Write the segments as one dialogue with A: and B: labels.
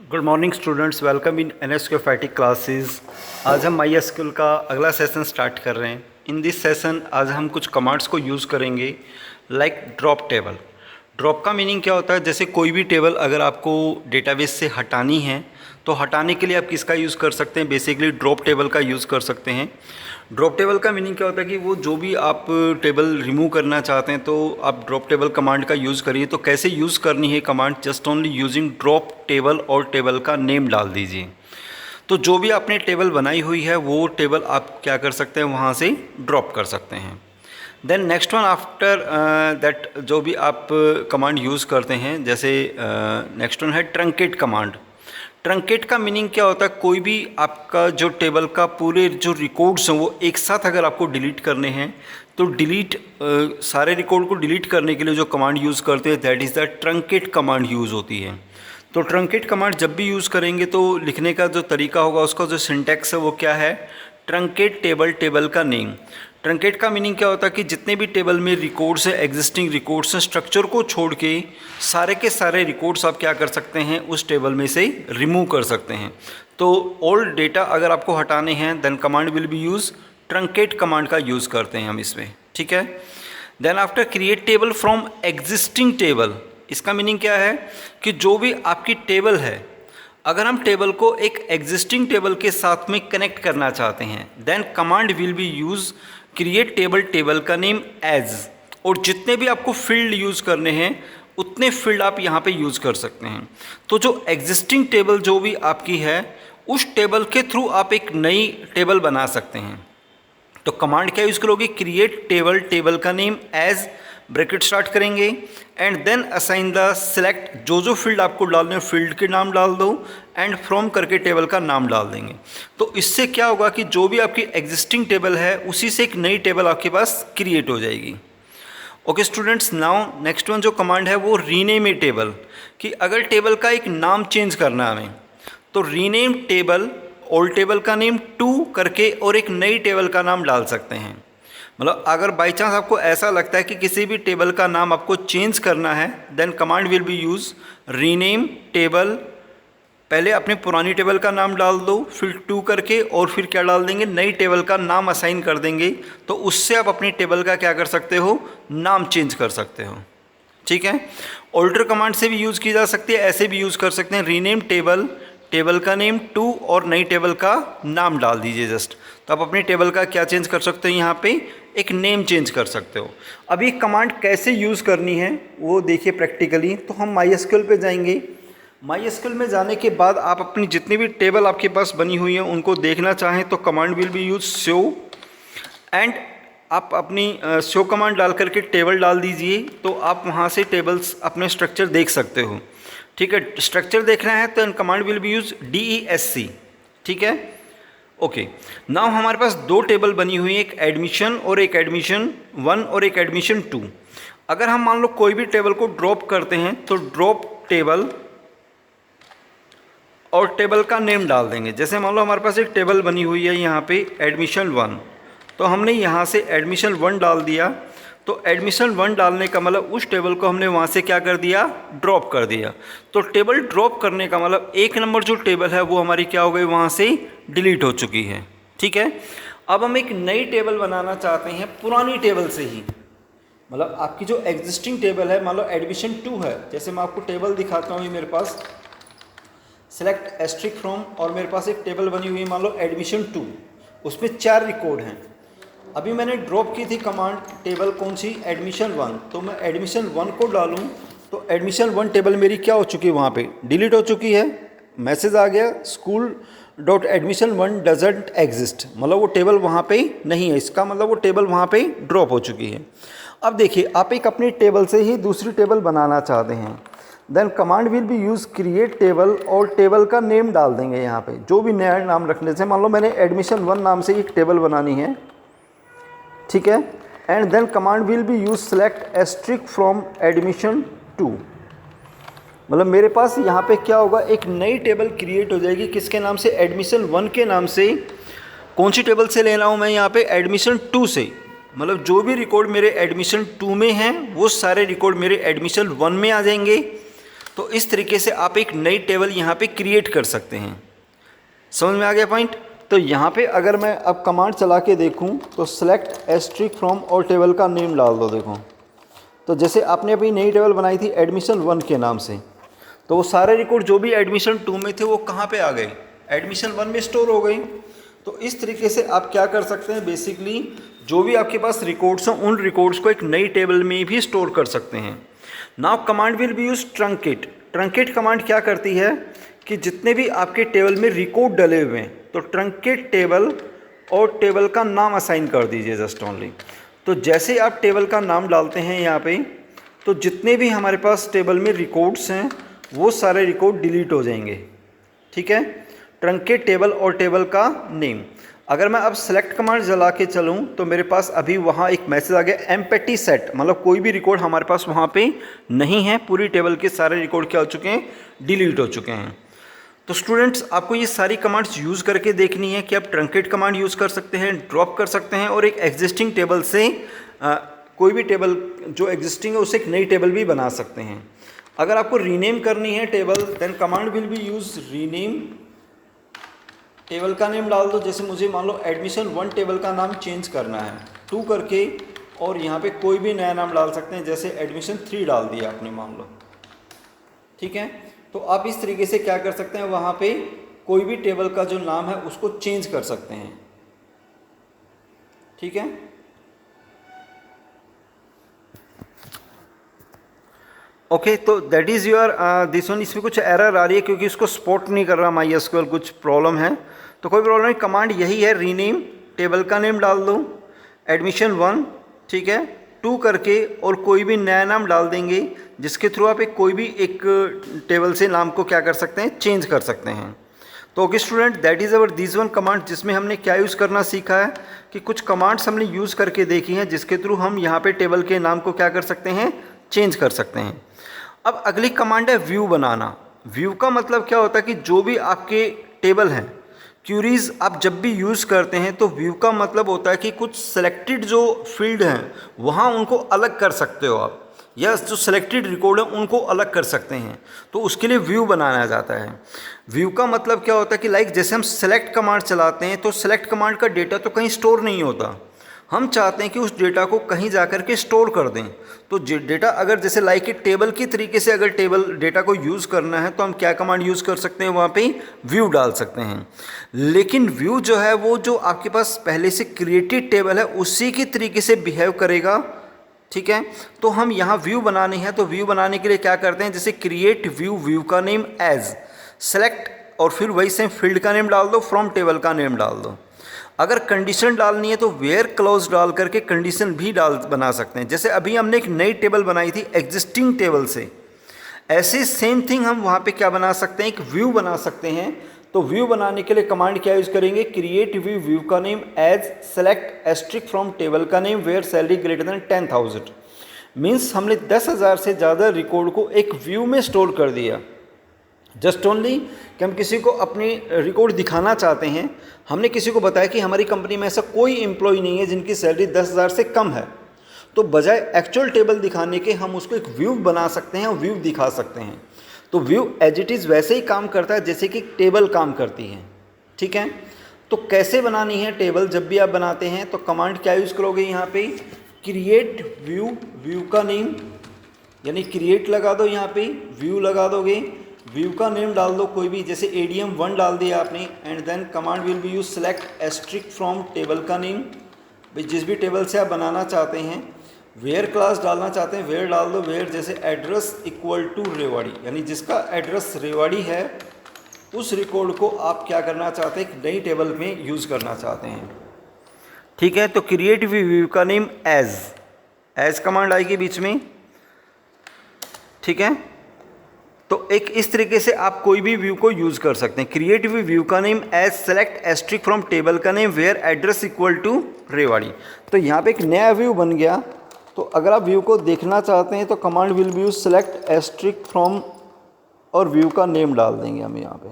A: Good morning students, welcome in NSQFIT classes. आज हम MySQL का अगला सेशन स्टार्ट कर रहे हैं। इन दिस सेशन आज हम कुछ कमांड्स को यूज़ करेंगे लाइक ड्रॉप टेबल। ड्रॉप का मीनिंग क्या होता है? जैसे कोई भी टेबल अगर आपको डेटाबेस से हटानी है तो हटाने के लिए आप किसका यूज़ कर सकते हैं? बेसिकली ड्रॉप टेबल का यूज़ कर सकते हैं। ड्रॉप टेबल का मीनिंग क्या होता है कि वो जो भी आप टेबल रिमूव करना चाहते हैं तो आप ड्रॉप टेबल कमांड का यूज़ करिए। तो कैसे यूज़ करनी है command? Just only using drop table और टेबल का नेम डाल दीजिए। तो जो भी आपने टेबल बनाई हुई है वो टेबल आप क्या कर सकते हैं, वहाँ से ड्रॉप कर सकते हैं। Then next one after that जो भी आप कमांड यूज़ करते हैं, जैसे नेक्स्ट वन है ट्रंकेट कमांड। ट्रंकेट का मीनिंग क्या होता है? कोई भी आपका जो टेबल का पूरे जो रिकॉर्ड्स हैं वो एक साथ अगर आपको डिलीट करने हैं तो सारे रिकॉर्ड को डिलीट करने के लिए जो कमांड यूज़ करते हैं that is the truncate command use होती है। तो ट्रंकेट कमांड जब भी यूज़ करेंगे तो लिखने का जो तरीका होगा, उसका जो सिंटैक्स है वो क्या है? ट्रंकेट टेबल, टेबल का नेम। ट्रंकेट का मीनिंग क्या होता है कि जितने भी टेबल में रिकॉर्ड्स हैं, एग्जिस्टिंग रिकॉर्ड्स हैं, स्ट्रक्चर को छोड़ के सारे के सारे रिकॉर्ड्स आप क्या कर सकते हैं, उस टेबल में से रिमूव कर सकते हैं। तो ऑल डेटा अगर आपको हटाने हैं then command will be use truncate command का यूज़ करते हैं हम इसमें, ठीक है। Then after create table from existing table, इसका मीनिंग क्या है कि जो भी आपकी टेबल है, अगर हम टेबल को एक एग्जिस्टिंग टेबल के साथ में कनेक्ट करना चाहते हैं then command will be use create table, table का नेम एज, और जितने भी आपको फील्ड यूज़ करने हैं उतने फील्ड आप यहाँ पे यूज़ कर सकते हैं। तो जो एग्जिस्टिंग टेबल जो भी आपकी है उस टेबल के थ्रू आप एक नई टेबल बना सकते हैं। तो कमांड क्या यूज़ करोगे? क्रिएट टेबल, टेबल का नेम एज, ब्रैकेट स्टार्ट करेंगे and then assign the select, जो फील्ड आपको डालने हैं फील्ड के नाम डाल दो एंड फ्रॉम करके टेबल का नाम डाल देंगे। तो इससे क्या होगा कि जो भी आपकी एग्जिस्टिंग टेबल है उसी से एक नई टेबल आपके पास क्रिएट हो जाएगी। Okay students, now next one जो कमांड है वो रीनेम ए टेबल, कि अगर टेबल का एक नाम चेंज करना है हमें तो रीनेम टेबल, ओल्ड टेबल का नेम टू करके और एक नई टेबल का नाम डाल सकते हैं। मतलब अगर बाई चांस आपको ऐसा लगता है कि किसी भी टेबल का नाम आपको चेंज करना है then command will be use rename table. पहले अपने पुरानी टेबल का नाम डाल दो, फिर टू करके और फिर क्या डाल देंगे, नई टेबल का नाम असाइन कर देंगे। तो उससे आप अपनी टेबल का क्या कर सकते हो, नाम चेंज कर सकते हो, ठीक है। ऑल्टर कमांड से भी यूज़ की जा सकती है, ऐसे भी यूज़ कर सकते हैं। रीनेम टेबल, टेबल का नेम टू और नई टेबल का नाम डाल दीजिए जस्ट। तो आप अपनी टेबल का क्या चेंज कर सकते हो, यहाँ पे एक नेम चेंज कर सकते हो। अब ये कमांड कैसे यूज़ करनी है वो देखिए प्रैक्टिकली। तो हम MySQL पे जाएंगे। MySQL में जाने के बाद आप अपनी जितनी भी टेबल आपके पास बनी हुई है उनको देखना चाहें तो command will be use show, and आप अपनी शो कमांड डाल करके टेबल डाल दीजिए तो आप वहाँ से टेबल्स अपने स्ट्रक्चर देख सकते हो, ठीक है। स्ट्रक्चर देखना है तो command will be use DESC, ठीक है। ओके, नाउ हमारे पास दो टेबल बनी हुई है, एक एडमिशन और एक एडमिशन 1 और एक एडमिशन 2। अगर हम मान लो कोई भी टेबल को ड्रॉप करते हैं तो ड्रॉप टेबल और टेबल का नेम डाल देंगे। जैसे मान लो हमारे पास एक टेबल बनी हुई है यहाँ पे एडमिशन 1, तो हमने यहाँ से एडमिशन 1 डाल दिया। तो एडमिशन 1 डालने का मतलब उस टेबल को हमने वहाँ से क्या कर दिया, ड्रॉप कर दिया। तो टेबल ड्रॉप करने का मतलब 1 नंबर जो टेबल है वो हमारी क्या हो गई, वहाँ से डिलीट हो चुकी है, ठीक है। अब हम एक नई टेबल बनाना चाहते हैं पुरानी टेबल से ही। मतलब आपकी जो एग्जिस्टिंग टेबल है, मान लो एडमिशन 2 है, जैसे मैं आपको टेबल दिखाता हूँ, ये मेरे पास सेलेक्ट एस्ट्रिक फ्रॉम, और मेरे पास एक टेबल बनी हुई है मान लो एडमिशन 2, उसमें 4 रिकॉर्ड हैं। अभी मैंने ड्रॉप की थी कमांड टेबल कौन सी, एडमिशन 1, तो मैं एडमिशन 1 को डालूं तो एडमिशन 1 टेबल मेरी क्या हो चुकी है, वहाँ पे डिलीट हो चुकी है। मैसेज आ गया school dot admission 1 doesn't exist, मतलब वो टेबल वहाँ पे नहीं है, इसका मतलब वो टेबल वहाँ पे ड्रॉप हो चुकी है। अब देखिए आप एक अपनी टेबल से ही दूसरी टेबल बनाना चाहते हैं then command will be use create table और टेबल का नेम डाल देंगे यहाँ पे, जो भी नया नाम रखने से। मान लो मैंने एडमिशन 1 नाम से एक टेबल बनानी है, ठीक है। And then command will be use select asterisk from admission 2, मतलब मेरे पास यहाँ पे क्या होगा, एक नई टेबल क्रिएट हो जाएगी। किसके नाम से, एडमिशन 1 के नाम से। कौन सी टेबल से लेना हूँ मैं यहाँ पे, एडमिशन 2 से। मतलब जो भी रिकॉर्ड मेरे एडमिशन 2 में हैं वो सारे रिकॉर्ड मेरे एडमिशन 1 में आ जाएंगे। तो तो इस तरीके से आप एक नई टेबल यहाँ पे क्रिएट कर सकते हैं। समझ में आ गया पॉइंट? तो यहाँ पे अगर मैं अब कमांड चला के देखूँ तो सेलेक्ट एस्ट्रिक फ्रॉम और टेबल का नेम डाल दो। देखो तो जैसे आपने अभी नई टेबल बनाई थी एडमिशन 1 के नाम से, तो वो सारे रिकॉर्ड जो भी एडमिशन 2 में थे वो कहाँ पे आ गए? एडमिशन 1 में स्टोर हो गई। तो इस तरीके से आप क्या कर सकते हैं, बेसिकली जो भी आपके पास रिकॉर्ड्स हैं उन रिकॉर्ड्स को एक नई टेबल में भी स्टोर कर सकते हैं। Now command will be use truncate. Truncate command क्या करती है कि जितने भी आपके टेबल में रिकॉर्ड डले हुए हैं तो ट्रंकेट टेबल और टेबल का नाम असाइन कर दीजिए जस्ट ओनली। तो जैसे आप टेबल का नाम डालते हैं यहाँ पे, तो जितने भी हमारे पास टेबल में रिकॉर्ड्स हैं वो सारे रिकॉर्ड डिलीट हो जाएंगे। ठीक है, ट्रंकेट टेबल और टेबल का नेम। अगर मैं अब सेलेक्ट कमांड चला के चलूँ तो मेरे पास अभी वहाँ एक मैसेज आ गया एम्प्टी सेट, मतलब कोई भी रिकॉर्ड हमारे पास वहाँ पे नहीं है, पूरी टेबल के सारे रिकॉर्ड क्या हो चुके हैं? डिलीट हो चुके हैं। तो स्टूडेंट्स आपको ये सारी कमांड्स यूज़ करके देखनी है कि आप ट्रंकेट कमांड यूज़ कर सकते हैं, ड्रॉप कर सकते हैं और एक एग्जिस्टिंग टेबल से कोई भी टेबल जो एग्जिस्टिंग है उसे एक नई टेबल भी बना सकते हैं। अगर आपको रीनेम करनी है table then command will be use rename. Table का नेम डाल दो, जैसे मुझे मान लो एडमिशन 1 टेबल का नाम चेंज करना है 2 करके, और यहाँ पे कोई भी नया नाम डाल सकते हैं, जैसे एडमिशन 3 डाल दिया आपने मान लो। ठीक है, तो आप इस तरीके से क्या कर सकते हैं, वहाँ पे कोई भी टेबल का जो नाम है उसको चेंज कर सकते हैं। ठीक है, ओके तो that is your this one. इसमें कुछ एरर आ रही है क्योंकि इसको सपोर्ट नहीं कर रहा MySQL, कुछ प्रॉब्लम है, तो कोई प्रॉब्लम नहीं। कमांड यही है, रीनेम, टेबल का नेम डाल दो एडमिशन 1, ठीक है, 2 करके और कोई भी नया नाम डाल देंगे जिसके थ्रू आप कोई भी एक टेबल से नाम को क्या कर सकते हैं? चेंज कर सकते हैं। तो okay student, that is our this one command, जिसमें हमने क्या यूज़ करना सीखा है कि कुछ कमांड्स हमने यूज़ करके देखी हैं जिसके थ्रू हम यहाँ पे टेबल के नाम को क्या कर सकते हैं? चेंज कर सकते हैं। अब अगली कमांड है व्यू बनाना। व्यू का मतलब क्या होता है कि जो भी आपके टेबल हैं, क्यूरीज आप जब भी यूज़ करते हैं तो व्यू का मतलब होता है कि कुछ सेलेक्टेड जो फील्ड हैं वहाँ उनको अलग कर सकते हो आप, या जो सेलेक्टेड रिकॉर्ड है उनको अलग कर सकते हैं, तो उसके लिए व्यू बनाया जाता है। व्यू का मतलब क्या होता है कि लाइक जैसे हम सेलेक्ट कमांड चलाते हैं तो सेलेक्ट कमांड का डेटा तो कहीं स्टोर नहीं होता, हम चाहते हैं कि उस डेटा को कहीं जा कर के स्टोर कर दें। तो डेटा अगर जैसे लाइक एक टेबल की तरीके से अगर टेबल डेटा को यूज़ करना है तो हम क्या कमांड यूज़ कर सकते हैं? वहाँ पे व्यू डाल सकते हैं। लेकिन व्यू जो है वो जो आपके पास पहले से क्रिएटेड टेबल है उसी की तरीके से बिहेव करेगा। ठीक है, तो हम यहाँ व्यू बनानी है, तो व्यू बनाने के लिए क्या करते हैं, जैसे क्रिएट व्यू, व्यू का नेम एज, सेलेक्ट और फिर वही सेम फील्ड का नेम डाल दो, फ्रॉम टेबल का नेम डाल दो। अगर कंडीशन डालनी है तो वेयर क्लॉज डाल करके कंडीशन भी बना सकते हैं। जैसे अभी हमने एक नई टेबल बनाई थी एग्जिस्टिंग टेबल से, ऐसे सेम थिंग हम वहाँ पे क्या बना सकते हैं? एक व्यू बना सकते हैं। तो व्यू बनाने के लिए कमांड क्या यूज़ करेंगे? क्रिएट व्यू, व्यू का name as, select asterisk from table का name where salary greater than 10,000। मीन्स हमने 10,000 से ज़्यादा रिकॉर्ड को एक व्यू में स्टोर कर दिया। जस्ट ओनली कि हम किसी को अपनी रिकॉर्ड दिखाना चाहते हैं, हमने किसी को बताया कि हमारी कंपनी में ऐसा कोई एम्प्लॉय नहीं है जिनकी सैलरी 10,000 से कम है, तो बजाय एक्चुअल टेबल दिखाने के हम उसको एक व्यू बना सकते हैं और व्यू दिखा सकते हैं। तो व्यू एज इट इज़ वैसे ही काम करता है जैसे कि टेबल काम करती है। ठीक है, तो कैसे बनानी है टेबल? जब भी आप बनाते हैं तो कमांड क्या यूज़ करोगे? यहाँ पे क्रिएट व्यू, व्यू का नेम, यानी क्रिएट लगा दो, यहाँ पे व्यू लगा दोगे, व्यू का नेम डाल दो कोई भी, जैसे ADM 1 डाल दिया आपने, and then command will be use select asterisk from table का नेम, जिस भी टेबल से आप बनाना चाहते हैं। वेयर क्लास डालना चाहते हैं, वेयर डाल दो, वेयर जैसे एड्रेस इक्वल टू रेवाड़ी, यानी जिसका एड्रेस रेवाड़ी है उस रिकॉर्ड को आप क्या करना चाहते हैं? एक नई टेबल में यूज़ करना चाहते हैं। ठीक है, तो क्रिएट व्यू का नेम एज कमांड आएगी बीच में। ठीक है, तो एक इस तरीके से आप कोई भी व्यू को यूज़ कर सकते हैं। क्रिएट व्यू का name as, select asterisk from table का name where address equal to Rewari. तो यहाँ पे एक नया व्यू बन गया। तो अगर आप व्यू को देखना चाहते हैं तो command will be use select asterisk from और व्यू का नेम डाल देंगे हम यहाँ पे।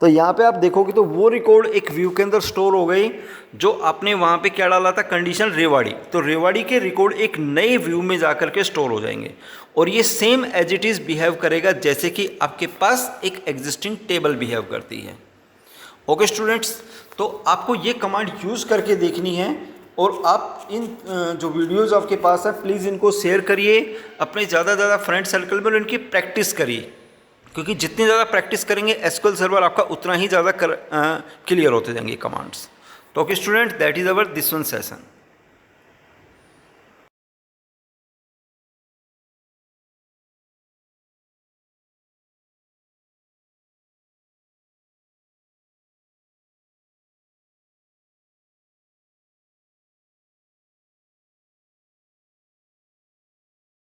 A: तो यहाँ पे आप देखोगे तो वो रिकॉर्ड एक व्यू के अंदर स्टोर हो गई जो आपने वहाँ पे क्या डाला था, कंडीशन रेवाड़ी। तो रेवाड़ी के रिकॉर्ड एक नए व्यू में जा कर के स्टोर हो जाएंगे और ये same as it is behave करेगा जैसे कि आपके पास एक एग्जिस्टिंग टेबल बिहेव करती है। ओके स्टूडेंट्स, तो आपको ये कमांड यूज़ करके देखनी है और आप इन जो वीडियोज़ आपके पास है प्लीज़ इनको शेयर करिए अपने ज़्यादा से ज़्यादा फ्रेंड सर्कल में और इनकी प्रैक्टिस करिए, क्योंकि जितनी ज़्यादा प्रैक्टिस करेंगे एसक्यूएल सर्वर आपका उतना ही ज़्यादा क्लियर होते जाएंगे कमांड्स। तो okay student, that is our this one session.